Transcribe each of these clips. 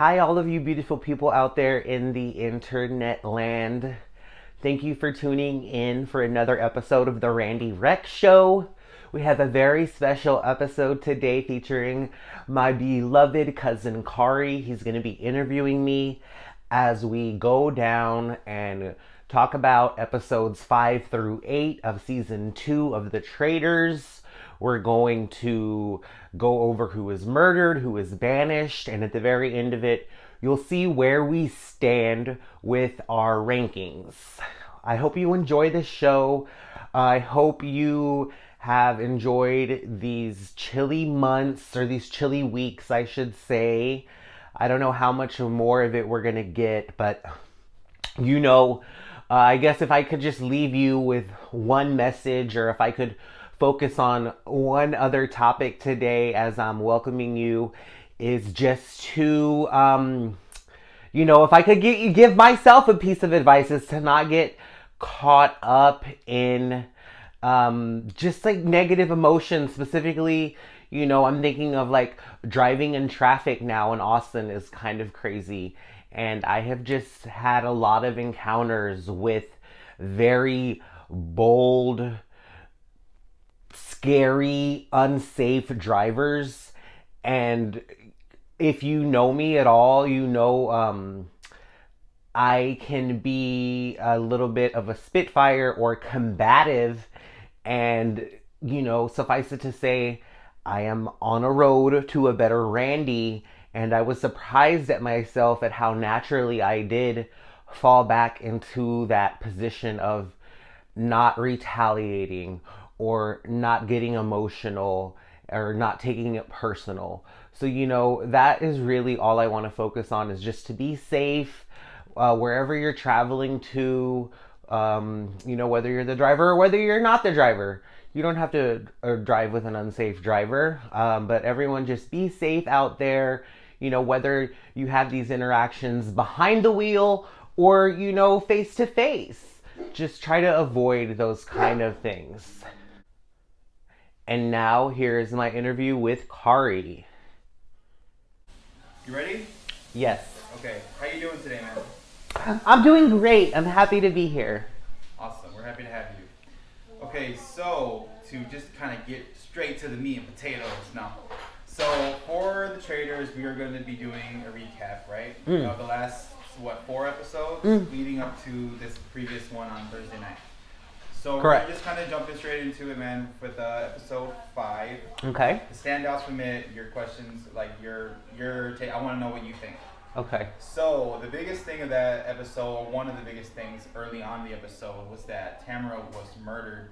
Hi, all of you beautiful people out there in the internet land. Thank you for tuning in for another episode of the Randy Rex Show. We have a very special episode today featuring my beloved cousin Kari. He's going to be interviewing me as we go down and talk about episodes 5 through 8 of season 2 of the Traitors. We're going to go over who was murdered, who was banished, and at the very end of it, you'll see where we stand with our rankings. I hope you enjoy this show. I hope you have enjoyed these chilly months, or these chilly weeks, I should say. I don't know how much more of it we're going to get, but I guess if I could just leave you with one message, or if I could focus on one other topic today as I'm welcoming you, is just to, if I could give myself a piece of advice, is to not get caught up in just like negative emotions. Specifically, I'm thinking of like driving in traffic now in Austin is kind of crazy. And I have just had a lot of encounters with very bold, scary, unsafe drivers. And if you know me at all, I can be a little bit of a spitfire or combative. And, suffice it to say, I am on a road to a better Randy. And I was surprised at myself at how naturally I did fall back into that position of not retaliating or not getting emotional or not taking it personal. So, that is really all I want to focus on, is just to be safe wherever you're traveling to, whether you're the driver or whether you're not the driver. You don't have to drive with an unsafe driver, but everyone just be safe out there, whether you have these interactions behind the wheel or, face to face. Just try to avoid those kind of things. And now here's my interview with Kari. You ready? Yes. Okay. How you doing today, man? I'm doing great. I'm happy to be here. Awesome. We're happy to have you. Okay, so to just kind of get straight to the meat and potatoes now. So for the Traitors, we are going to be doing a recap, right? The last, 4 episodes leading up to this previous one on Thursday night. So correct. We're just kind of jumping straight into it, man, with episode 5. Okay. The standouts from it, your questions, like your take. I want to know what you think. Okay. So the biggest thing of that episode, one of the biggest things early on in the episode, was that Tamara was murdered.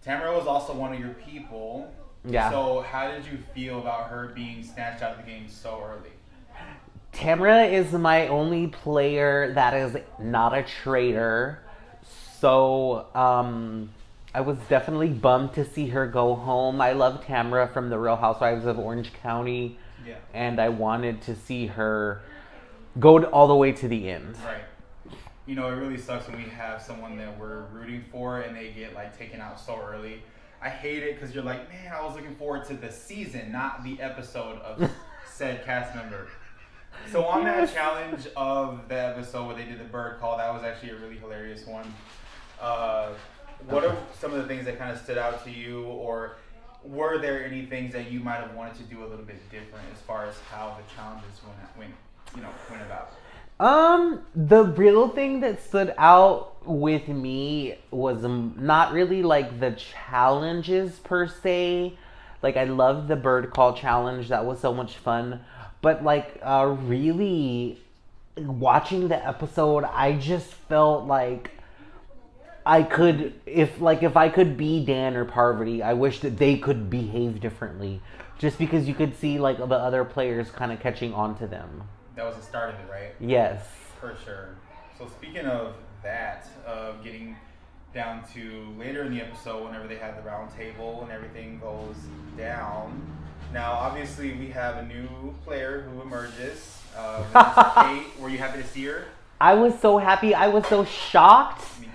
Tamara was also one of your people. Yeah. So how did you feel about her being snatched out of the game so early? Tamara is my only player that is not a traitor. So, I was definitely bummed to see her go home. I love Tamara from The Real Housewives of Orange County. Yeah. And I wanted to see her go all the way to the end. Right. It really sucks when we have someone that we're rooting for and they get taken out so early. I hate it because you're like, man, I was looking forward to the season, not the episode of said cast member. So on that challenge of the episode where they did the bird call, that was actually a really hilarious one. What are some of the things that kind of stood out to you, or were there any things that you might have wanted to do a little bit different as far as how the challenges went about? The real thing that stood out with me was not really like the challenges per se. Like, I loved the bird call challenge. That was so much fun. But really watching the episode, I just felt like I could, if I could be Dan or Parvati, I wish that they could behave differently. Just because you could see the other players kind of catching on to them. That was the start of it, right? Yes. For sure. So speaking of that, getting down to later in the episode, whenever they have the round table and everything goes down. Now, obviously, we have a new player who emerges. Kate, were you happy to see her? I was so happy. I was so shocked. Me too.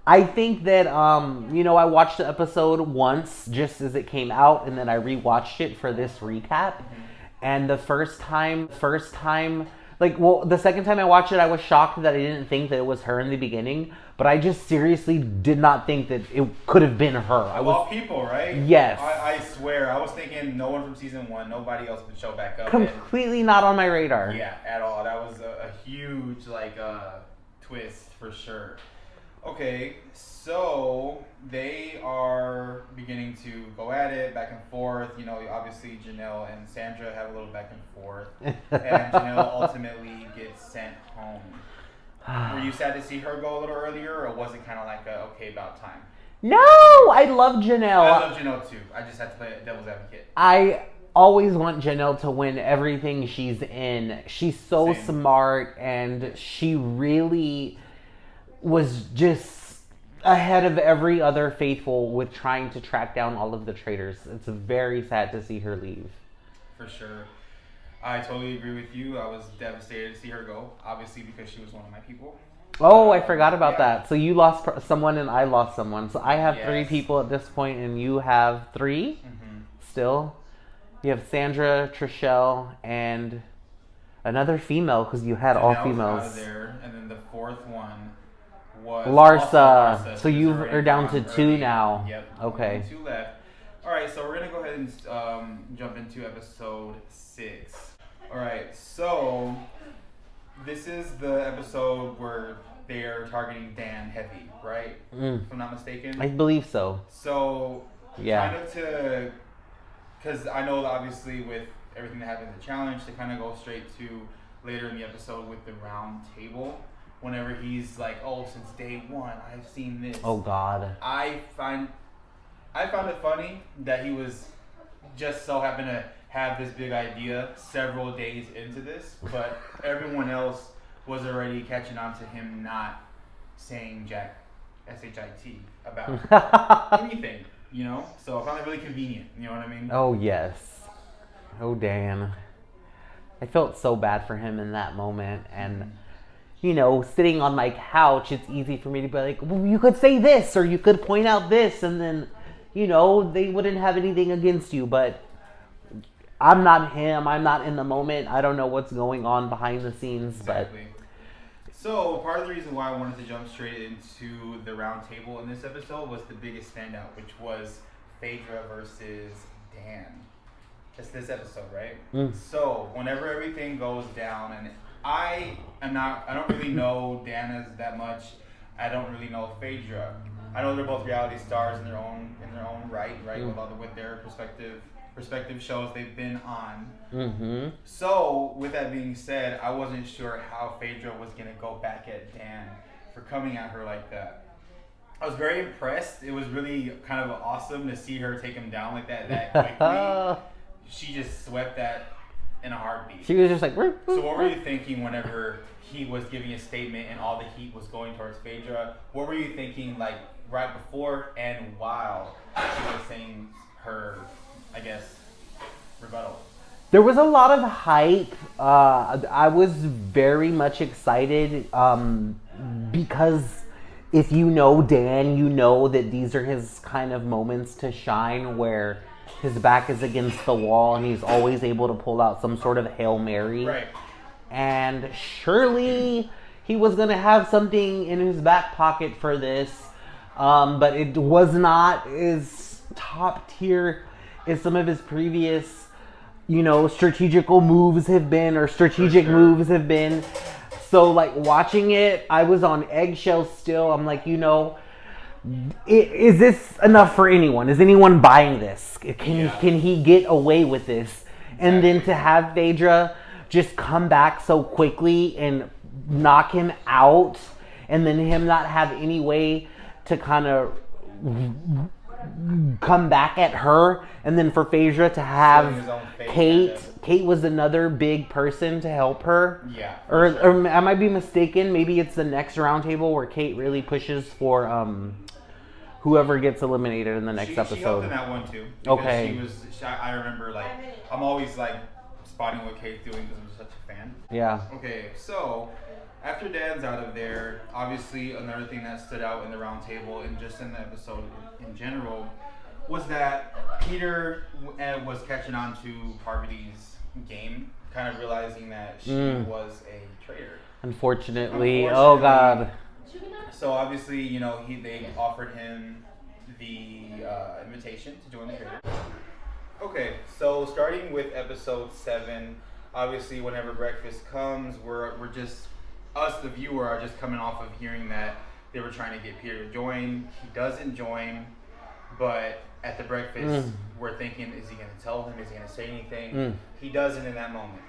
I think that, I watched the episode once just as it came out, and then I rewatched it for this recap. Mm-hmm. And the first time Like, well, the second time I watched it, I was shocked that I didn't think that it was her in the beginning. But I just seriously did not think that it could have been her. I Of was all people, right? Yes. I swear, I was thinking no one from season 1, nobody else would show back up. completely not on my radar. Yeah, at all. That was a huge twist for sure. Okay, so they are beginning to go at it back and forth. You know, obviously Janelle and Sandra have a little back and forth, and Janelle ultimately gets sent home. Were you sad to see her go a little earlier, or was it kind of like okay, about time? No, I love Janelle. I love Janelle too. I just had to play devil's advocate. I always want Janelle to win everything she's in. She's so Same. smart, and she really was just ahead of every other faithful with trying to track down all of the traitors. It's very sad to see her leave. For sure. I totally agree with you. I was devastated to see her go, obviously because she was one of my people. Oh, I forgot about Yeah. that. So you lost someone and I lost someone. So I have 3 Yes. people at this point and you have 3 still. You have Sandra, Trishelle, and another female because you had all Janelle was females. out of there, and then the 4th one was Larsa. also Larsa. So you Already are down gone to 2 early. now. Yep. Okay. Only 2 left. All right, so we're gonna go ahead and jump into episode 6. All right, so this is the episode where they are targeting Dan heavy, right? If I'm not mistaken. I believe so. So Yeah. kind of to, because I know that obviously with everything that happened in the challenge, to kind of go straight to later in the episode with the round table. Whenever he's like, oh, since day 1, I've seen this. Oh God. I found it funny that he was just so happened to have this big idea several days into this, but everyone else was already catching on to him not saying Jack, S-H-I-T, about anything, you know? So I found it really convenient, you know what I mean? Oh yes. Oh Dan. I felt so bad for him in that moment, and you know, sitting on my couch, it's easy for me to be like, well, you could say this, or you could point out this, and then, you know, they wouldn't have anything against you, but I'm not him. I'm not in the moment. I don't know what's going on behind the scenes, Exactly. So part of the reason why I wanted to jump straight into the round table in this episode was the biggest standout, which was Phaedra versus Dan. It's this episode, right? So whenever everything goes down, and I don't really know Dan as that much. I don't really know Phaedra. I know they're both reality stars in their own right, with their respective shows they've been on. So with that being said, I wasn't sure how Phaedra was gonna go back at Dan for coming at her like that. I was very impressed. It was really kind of awesome to see her take him down like that quickly. She just swept that in a heartbeat. She was just like, So what were you thinking whenever he was giving a statement and all the heat was going towards Phaedra? What were you thinking, like, right before and while she was saying her, I guess, rebuttal? There was a lot of hype. I was very much excited because if you know Dan, you know that these are his kind of moments to shine where his back is against the wall and he's always able to pull out some sort of Hail Mary. Right. And surely he was going to have something in his back pocket for this. But it was not as top tier as some of his previous, you know, strategical moves have been, or strategic moves have been. So, like, watching it, I was on eggshells still. I'm like, you know, is this enough for anyone? Is anyone buying this? Can he get away with this? And then to have Phaedra just come back so quickly and knock him out, and then him not have any way to kind of come back at her, and then for Phaedra to have Kate. Kate was another big person to help her. Yeah. Or I might be mistaken. Maybe it's the next roundtable where Kate really pushes for whoever gets eliminated in the next episode. She helped in that one too. Okay. I remember, like, I'm always like spotting what Kate's doing because I'm such a fan. Yeah. Okay, so after Dan's out of there, obviously another thing that stood out in the round table and just in the episode in general was that Peter was catching on to Parvati's game, kind of realizing that she was a traitor. Unfortunately. Oh God. So obviously, you know, they offered him the invitation to join the Traitors. Okay, so starting with episode 7, obviously, whenever breakfast comes, we're just us, the viewer, are just coming off of hearing that they were trying to get Peter to join. He doesn't join, but at the breakfast, we're thinking, is he going to tell him? Is he going to say anything? He doesn't in that moment.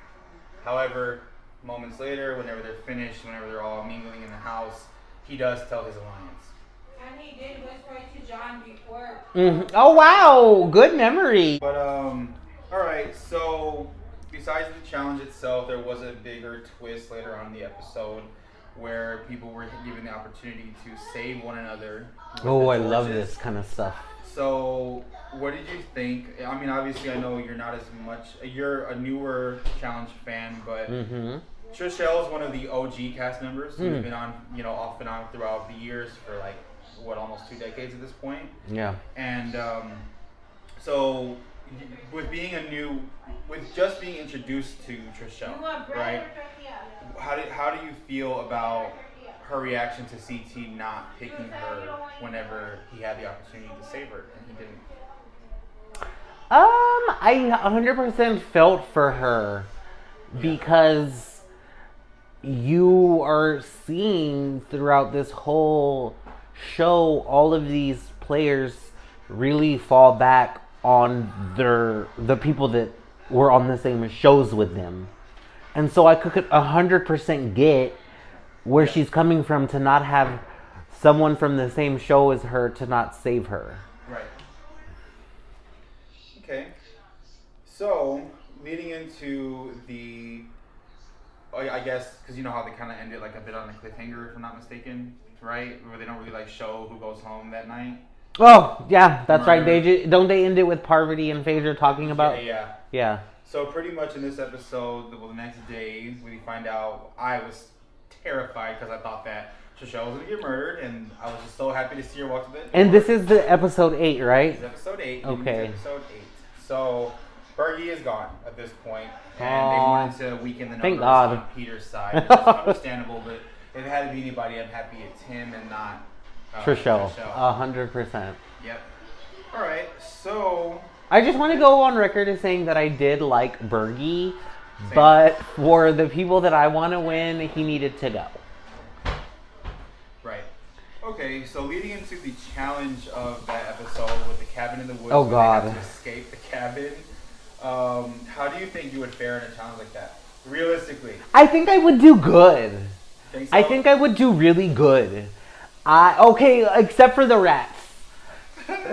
However, moments later, whenever they're finished, whenever they're all mingling in the house, he does tell his alliance. And he did whisper it to John before. Oh wow, good memory. But all right. So besides the challenge itself, there was a bigger twist later on in the episode where people were given the opportunity to save one another. Oh, I love this kind of stuff. So, what did you think? I mean, obviously, I know you're not as much. You're a newer challenge fan, but Trishelle is one of the OG cast members who's been on, you know, off and on throughout the years for like almost 2 decades at this point. Yeah. And so, with just being introduced to Trishelle, right? How do you feel about her reaction to CT not picking her whenever he had the opportunity to save her and he didn't? I 100% felt for her because you are seeing throughout this whole show all of these players really fall back on the people that were on the same shows with them. And so I could 100% get where she's coming from to not have someone from the same show as her to not save her. Right. Okay. So, leading into the, I guess, because you know how they kind of ended like a bit on a cliffhanger, if I'm not mistaken, right? Where they don't really like show who goes home that night. Oh, yeah, that's right. Don't they end it with Parvati and Phaedra talking about? Yeah. So pretty much in this episode, the next day, we find out. I was terrified because I thought that Trishelle was going to get murdered, and I was just so happy to see her walk to the door. And this is the episode 8, right? This is episode 8. Okay. Episode 8. So Bergie is gone at this point, and they wanted to weaken the numbers on Peter's side. It's understandable, but if it had to be anybody, I'm happy it's him and not Trishelle. 100%. Yep. All right, so I just want to go on record as saying that I did like Bergie, but for the people that I want to win, he needed to go. Right. Okay, so leading into the challenge of that episode with the cabin in the woods, oh God, they have to escape the cabin. How do you think you would fare in a challenge like that? Realistically, I think I would do good. Think so? I think I would do really good. Okay, except for the rats.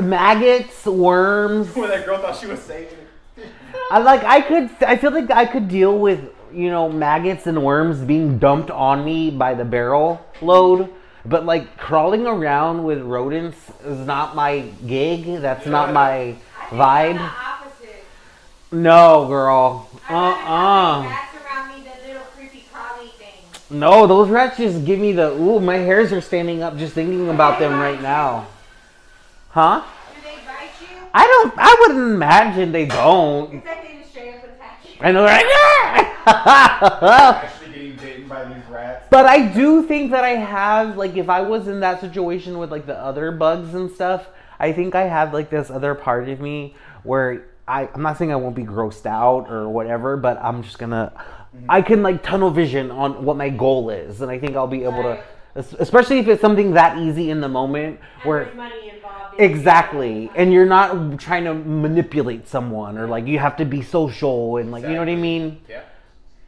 Maggots, worms. Where that girl thought she was saving it. I feel like I could deal with, you know, maggots and worms being dumped on me by the barrel load. But like crawling around with rodents is not my gig. That's not my vibe. No, girl. Rats around me, the little creepy crawly things. No, those rats just give me the my hairs are standing up just thinking about them right now. Huh? Do they bite you? I wouldn't imagine they don't. It's like they just straight up attack you. I know, right? Actually getting bitten by these rats. But I do think that I have, like, if I was in that situation with, like, the other bugs and stuff, I think I have, like, this other part of me where I'm not saying I won't be grossed out or whatever, but I'm just gonna, I can, like, tunnel vision on what my goal is. And I think I'll be able to, especially if it's something that easy in the moment where there's money involved. Exactly. And you're not trying to manipulate someone or, like, you have to be social and, like, you know what I mean? Yeah.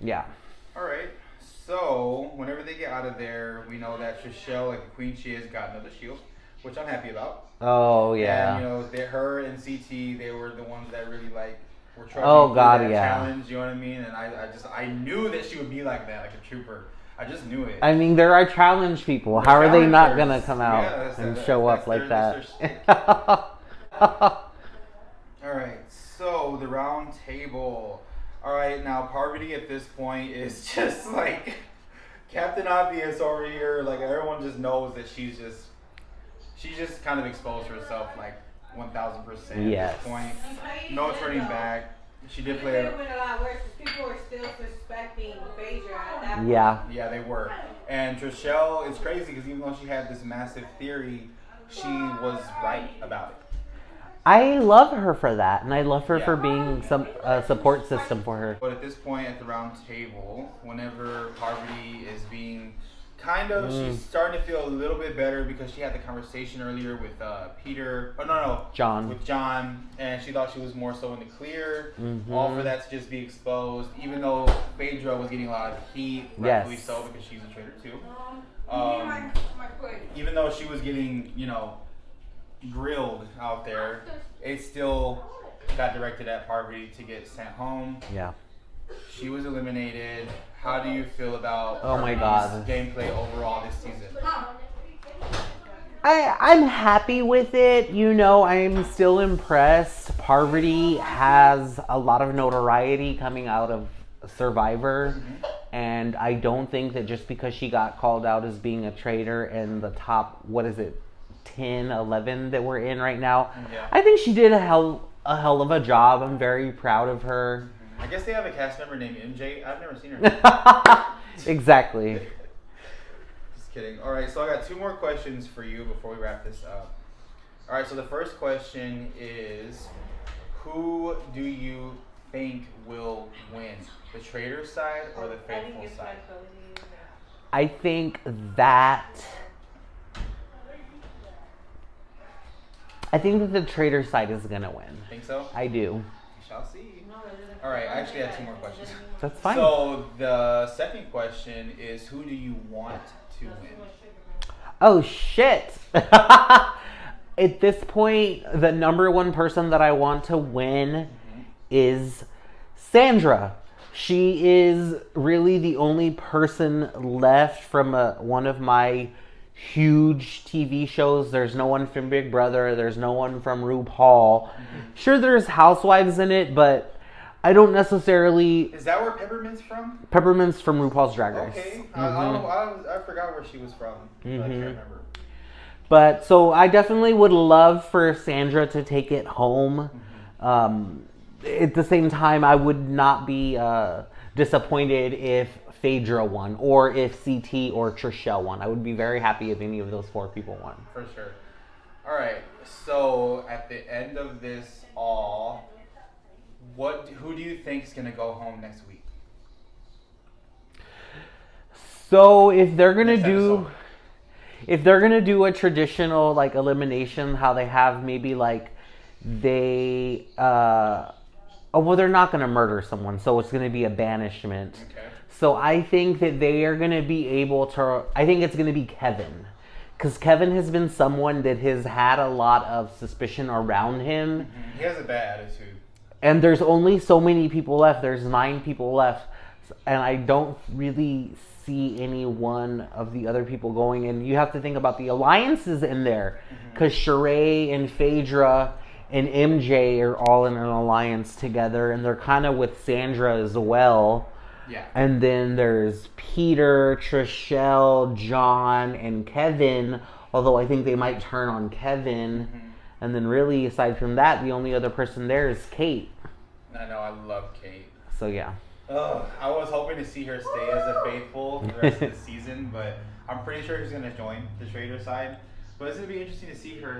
Yeah. All right. So, whenever they get out of there, we know that Trishelle, like the queen she is, got another shield, which I'm happy about. Oh, yeah. And, you know, her and CT, they were the ones that really, like, were trying to do God, that yeah. challenge, you know what I mean? And I knew that she would be like that, like a trooper. I just knew it. I mean, there are challenge people. How are they not going to come out and show up like that? All right, so the round table. All right, now Parvati at this point is just like Captain Obvious over here. Like everyone just knows that she's just kind of exposed herself like 1,000% Yes. at this point. No turning back. She did play it. respecting Phaedra at that point. Yeah. Yeah, they were. And Trishelle is crazy because even though she had this massive theory, she was right about it. I love her for that, and I love her Yeah. for being some support system for her. But at this point at the round table, whenever Parvati is being kind of, she's starting to feel a little bit better because she had the conversation earlier with Peter. Oh, no. John. With John, and she thought she was more so in the clear. Mhm. All for that to just be exposed, even though Phaedra was getting a lot of heat, Yes. rightfully so, because she's a traitor too. My foot. Even though she was getting, grilled out there, it still got directed at Parvati to get sent home. Yeah. She was eliminated. How do you feel about Oh my Parvati's God. gameplay overall this season? I'm happy with it. I'm still impressed. Parvati has a lot of notoriety coming out of Survivor. And I don't think that just because she got called out as being a traitor in the top, 10, 11 that we're in right now. Yeah. I think she did a hell of a job. I'm very proud of her. I guess they have a cast member named MJ. I've never seen her. Exactly. Just kidding. All right, so I got 2 more questions for you before we wrap this up. All right, so the first question is, who do you think will win? The traitor side or the faithful side? I think that the traitor side is gonna win. Think so? I do. We shall see. All right, I actually have 2 more questions. That's fine. So the second question is, who do you want to win? Oh shit. At this point, the number one person that I want to win is Sandra. She is really the only person left from one of my huge TV shows. There's no one from Big Brother. There's no one from RuPaul. Sure, there's housewives in it, but I don't necessarily... Is that where Peppermint's from? Peppermint's from RuPaul's Drag Race. Okay. I don't know. I forgot where she was from. But I can't remember. But so I definitely would love for Sandra to take it home. At the same time, I would not be disappointed if Phaedra won, or if CT or Trishelle won. I would be very happy if any of those 4 people won. For sure. All right. So at the end of this all, who do you think is gonna go home next week? So if they're gonna Next do, episode. if they're gonna do a traditional elimination, how they have maybe they they're not gonna murder someone, so it's gonna be a banishment. Okay. So I think that they are gonna be able to. I think it's gonna be Kevin, because Kevin has been someone that has had a lot of suspicion around him. He has a bad attitude. And there's only so many people left. There's 9 people left. And I don't really see any one of the other people going. And you have to think about the alliances in there. Because Sheree and Phaedra and MJ are all in an alliance together. And they're kind of with Sandra as well. Yeah. And then there's Peter, Trishelle, John, and Kevin. Although I think they might turn on Kevin. And then really, aside from that, the only other person there is Kate. I know, I love Kate. So yeah. I was hoping to see her stay as a faithful the rest of the season, but I'm pretty sure she's going to join the traitor side. But it's going to be interesting to see her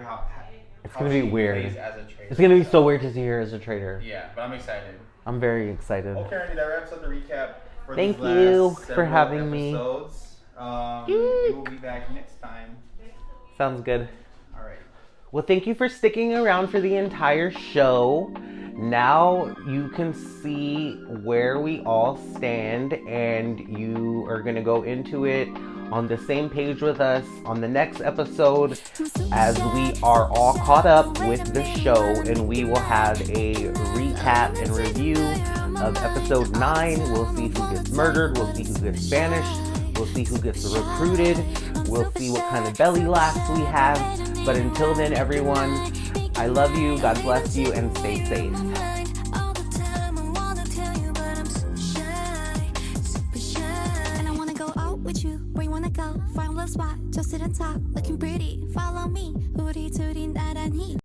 It's how going to be she weird. plays as a traitor. It's going to be so weird to see her as a traitor. Yeah, but I'm excited. I'm very excited. Well, Karen, that wraps up the recap for Thank these you last for several having me. episodes. We will be back next time. Sounds good. All right. Well, thank you for sticking around for the entire show. Now you can see where we all stand, and you are going to go into it on the same page with us on the next episode, as we are all caught up with the show, and we will have a recap and review of episode 9. We'll see who gets murdered. We'll see who gets banished. We'll see who gets recruited. We'll see what kind of belly laughs we have. But until then, everyone, I love you, God bless you, and stay safe. Spot, just sit on top, looking pretty. Follow